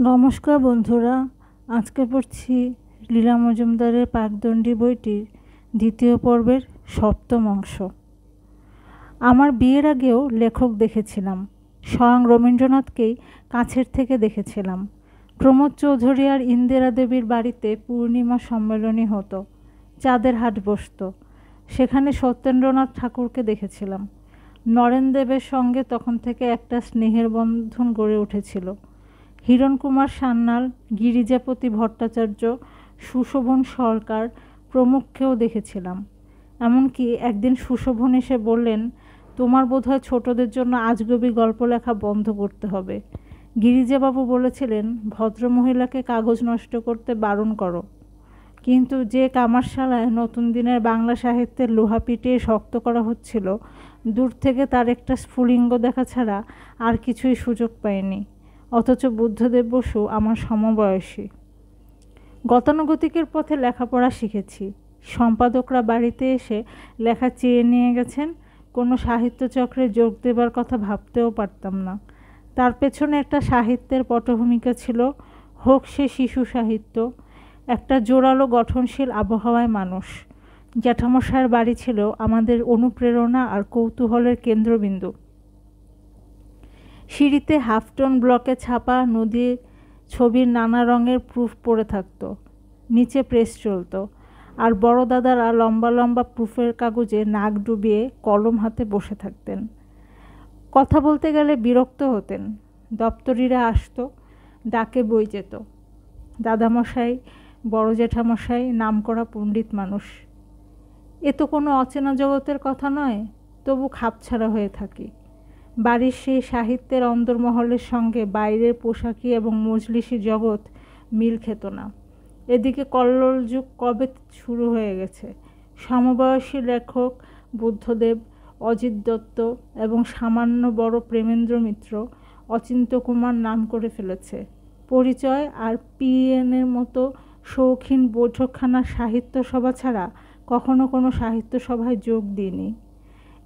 নমস্কার বন্ধুরা, আজকে পড়ছি লীলা মজুমদারের পাকদণ্ডী বইটির দ্বিতীয় পর্বের সপ্তম অংশ। আমার বিয়ের আগেও লেখক দেখেছিলাম, স্বয়ং রবীন্দ্রনাথকেই কাছের থেকে দেখেছিলাম। প্রমোদ চৌধুরী আর ইন্দিরা দেবীর বাড়িতে পূর্ণিমা সম্মেলনী হতো, চাঁদের হাট বসত, সেখানে সত্যেন্দ্রনাথ ঠাকুরকে দেখেছিলাম। নরেন দেবের সঙ্গে তখন থেকে একটা স্নেহের বন্ধন গড়ে উঠেছিল। হিরণকুমার সান্যাল, গিরিজাপতি ভট্টাচার্য, সুশোভন সরকার প্রমুখকেও দেখেছিলাম। এমনকি একদিন সুশোভন এসে বললেন, তোমার বোধহয় ছোটদের জন্য আজগুবি গল্প লেখা বন্ধ করতে হবে। গিরিজাবাবু বলেছিলেন, ভদ্রমহিলাকে কাগজ নষ্ট করতে বারণ করো। কিন্তু যে কামারশালায় নতুন দিনের বাংলা সাহিত্যের লোহা পিটিয়ে শক্ত করা হচ্ছিল, দূর থেকে তার একটা স্ফুলিঙ্গ দেখা ছাড়া আর কিছুই সুযোগ পায়নি। অথচ বুদ্ধদেব বসু আমার সমবয়সী। গতানুগতিকের পথে লেখাপড়া শিখেছি। সম্পাদকরা বাড়িতে এসে লেখা চেয়ে নিয়ে গেছেন, কোনো সাহিত্যচক্রে যোগ দেবার কথা ভাবতেও পারতাম না। তার পেছনে একটা সাহিত্যের পটভূমিকা ছিল, হোক সে শিশু সাহিত্য। একটা জোরালো গঠনশীল আবহাওয়ায় মানুষ। জ্যাঠামশায়ের বাড়ি ছিল আমাদের অনুপ্রেরণা আর কৌতূহলের কেন্দ্রবিন্দু। সিঁড়িতে হাফটন ব্লকে ছাপা নদীর ছবির নানা রঙের প্রুফ পড়ে থাকতো, নিচে প্রেস চলতো, আর বড় দাদারা লম্বা লম্বা প্রুফের কাগজে নাক ডুবিয়ে কলম হাতে বসে থাকতেন। কথা বলতে গেলে বিরক্ত হতেন। দপ্তরিরা আসতো, ডাকে বই যেত। দাদামশাই, বড় জেঠামশাই নামকরা পণ্ডিত মানুষ। এ তো কোনো অচেনা জগতের কথা নয়, তবু খাপছাড়া হয়ে থাকি। বাড়ির সেই সাহিত্যের অন্দরমহলের সঙ্গে বাইরের পোশাকি এবং মজলিসি জগৎ মিল খেত না। এদিকে কল্লোল যুগ কবে শুরু হয়ে গেছে। সমবয়সী লেখক বুদ্ধদেব, অজিত দত্ত এবং সামান্য বড় প্রেমেন্দ্র মিত্র, অচিন্ত্যকুমার নাম করে ফেলেছে। পরিচয় আর পিএনের মতো শৌখিন বৈঠকখানার সাহিত্য সভা ছাড়া কখনো কোনো সাহিত্য সভায় যোগ দিইনি।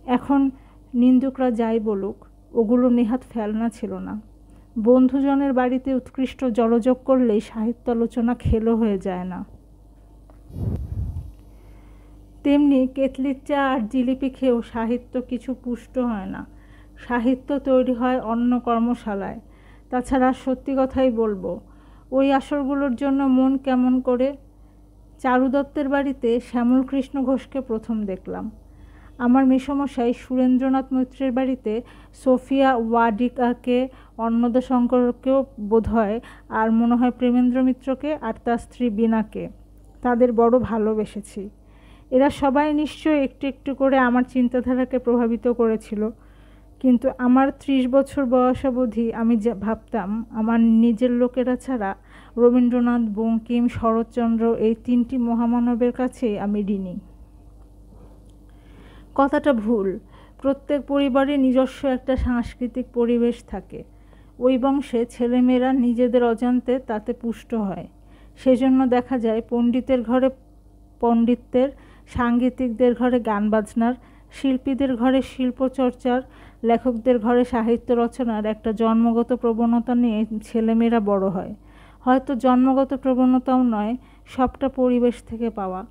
এখন নিন্দুকরা যাই বলুক, ওগুলো নেহাত ফেলনা ছিল না। বন্ধুজনের বাড়িতে উৎকৃষ্ট জলযোগ করলেই সাহিত্য আলোচনা খেলো হয়ে যায় না। তেমনি কেতলির চা আর জিলিপি খেয়েও সাহিত্য কিছু পুষ্ট হয় না। সাহিত্য তৈরি হয় অন্য কর্মশালায়। তাছাড়া সত্যি কথাই বলবো, ওই আসরগুলোর জন্য মন কেমন করে। চারু দত্তের বাড়িতে শ্যামলকৃষ্ণ ঘোষকে প্রথম দেখলাম। আমার মেসমশাই সুরেন্দ্রনাথ মৈত্রের বাড়িতে সোফিয়া ওয়াডিকাকে, অন্নদাশঙ্করকেও বোধহয়, আর মনে হয় প্রেমেন্দ্র মিত্রকে আর তার স্ত্রী বীণাকে, তাদের বড় ভালোবেসেছি। এরা সবাই নিশ্চয়ই একটু একটু করে আমার চিন্তাধারাকে প্রভাবিত করেছিল। কিন্তু আমার 30 বছর বয়সাবধি আমি ভাবতাম, আমার নিজের লোকেরা ছাড়া রবীন্দ্রনাথ, বঙ্কিম, শরৎচন্দ্র এই তিনটি মহামানবের কাছেই আমি ঋণী। কথাটা ভুল। প্রত্যেক পরিবারে নিজস্ব একটা সাংস্কৃতিক পরিবেশ থাকে। ওই বংশে ছেলেমেয়েরা নিজেদের অজান্তে তাতে পুষ্ট হয়। সেজন্য দেখা যায় পণ্ডিতের ঘরে পণ্ডিত্যের, সাংগীতিকদের ঘরে গান বাজনার, শিল্পীদের ঘরে শিল্পচর্চার, লেখকদের ঘরে সাহিত্য রচনার একটা জন্মগত প্রবণতা নিয়ে ছেলেমেয়েরা বড় হয়। হয়তো জন্মগত প্রবণতাও নয়, সবটা পরিবেশ থেকে পাওয়া।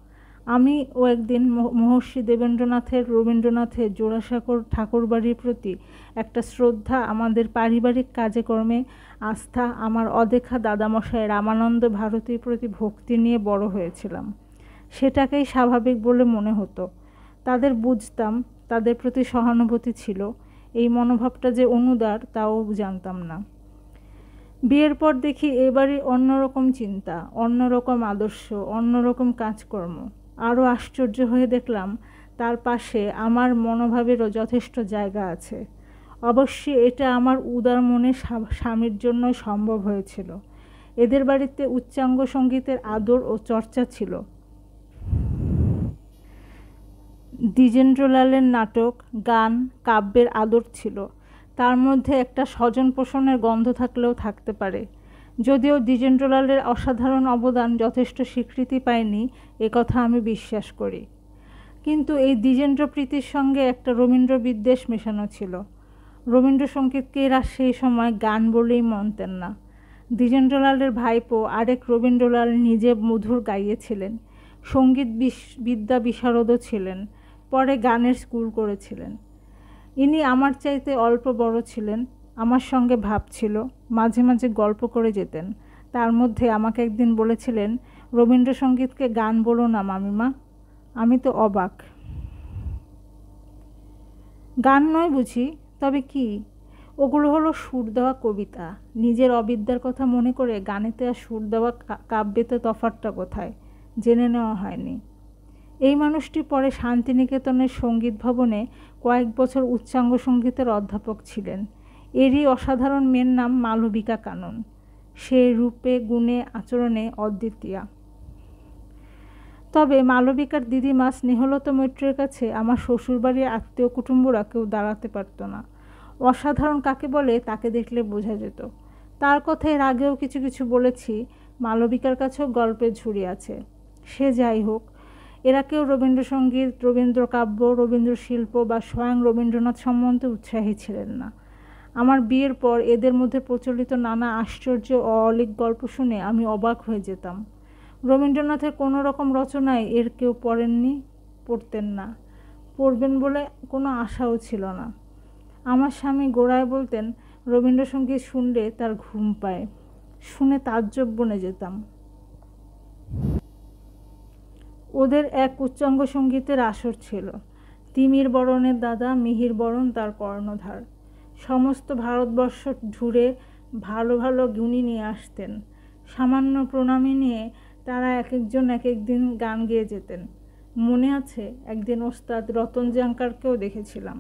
আমি একদিন মহর্ষি দেবেন্দ্রনাথের, রবীন্দ্রনাথের, জোড়াসাঁকোর ঠাকুরবাড়ির প্রতি একটা শ্রদ্ধা, আমাদের পারিবারিক কাজে কর্মে আস্থা, আমার অদেখা দাদামশাই রামানন্দ ভারতীর প্রতি ভক্তি নিয়ে বড় হয়েছিলাম। সেটাকেই স্বাভাবিক বলে মনে হতো। তাদের বুঝতাম, তাদের প্রতি সহানুভূতি ছিল। এই মনোভাবটা যে অনুদার তাও জানতাম না। বিয়ের পর দেখি এবারই অন্যরকম চিন্তা, অন্যরকম আদর্শ, অন্যরকম কাজকর্ম। আরও আশ্চর্য হয়ে দেখলাম তার পাশে আমার মনোভাবেরও যথেষ্ট জায়গা আছে। অবশ্যই এটা আমার উদার মনের স্বামীর জন্যই সম্ভব হয়েছিল। এদের বাড়িতে উচ্চাঙ্গ সঙ্গীতের আদর ও চর্চা ছিল। দ্বিজেন্দ্রলালের নাটক, গান, কাব্যের আদর ছিল। তার মধ্যে একটা স্বজন পোষণের গন্ধ থাকলেও থাকতে পারে। যদিও দ্বিজেন্দ্রলালের অসাধারণ অবদান যথেষ্ট স্বীকৃতি পায়নি, একথা আমি বিশ্বাস করি। কিন্তু এই দ্বিজেন্দ্র প্রীতির সঙ্গে একটা রবীন্দ্র বিদ্বেষ মেশানো ছিল। রবীন্দ্রসঙ্গীতকে এরা সেই সময় গান বলেই মানতেন না। দ্বিজেন্দ্রলালের ভাইপো আরেক রবীন্দ্রলাল নিজে মধুর গাইয়েছিলেন। সঙ্গীত বিদ্যা বিশারদও ছিলেন, পরে গানের স্কুল করেছিলেন। ইনি আমার চাইতে অল্প বড় ছিলেন, আমার সঙ্গে ভাব ছিল, মাঝে মাঝে গল্প করে যেতেন। তার মধ্যে আমাকে একদিন বলেছিলেন, রবীন্দ্রসঙ্গীতকে গান বলো না মামিমা। আমি তো অবাক। গান নয় বুঝি, তবে কি? ওগুলো হলো সুর দেওয়া কবিতা। নিজের অবিদ্যার কথা মনে করে গানেতে আর সুর দেওয়া কাব্যেতে তফাৎটা কোথায় জেনে নেওয়া হয়নি। এই মানুষটি পরে শান্তিনিকেতনের সঙ্গীত ভবনে কয়েক বছর উচ্চাঙ্গ সঙ্গীতের অধ্যাপক ছিলেন। এরই অসাধারণ মেয়ের নাম মালবিকা কানন। সে রূপে গুণে আচরণে অদ্বিতীয়া। তবে মালবিকার দিদিমা স্নেহলতা মৈত্রের কাছে আমার শ্বশুরবাড়ির আত্মীয় কুটুম্বরা কেউ দাঁড়াতে পারত না। অসাধারণ কাকে বলে তাকে দেখলে বোঝা যেত। তার কথা এর আগেও কিছু কিছু বলেছি। মালবিকার কাছেও গল্পের ঝুড়ি আছে। সে যাই হোক, এরা কেউ রবীন্দ্রসঙ্গীত, রবীন্দ্রকাব্য, রবীন্দ্রশিল্প বা স্বয়ং রবীন্দ্রনাথ সম্বন্ধে উৎসাহী ছিলেন না। আমার বিয়ের পর এদের মধ্যে প্রচলিত নানা আশ্চর্য অলিক গল্প শুনে আমি অবাক হয়ে যেতাম। রবীন্দ্রনাথের কোনো রকম রচনায় এর কেউ পড়তেন না, পড়বেন বলে কোনো আশাও ছিল না। আমার স্বামী গোড়ায় বলতেন, রবীন্দ্রসঙ্গীত শুনলে তার ঘুম পায়। শুনে তাজ্জব বনে যেতাম। ওদের এক উচ্চাঙ্গ সঙ্গীতের আসর ছিল। তিমির বরণের দাদা মিহির বরণ তার কর্ণধার। সমস্ত ভারতবর্ষ জুড়ে ভালো ভালো গুণী নিয়ে আসতেন। সামান্য প্রণামী নিয়ে তারা এক একজন এক একদিন গান গেয়ে যেতেন। মনে আছে, একদিন ওস্তাদ রতন জাঙ্কারকেও দেখেছিলাম।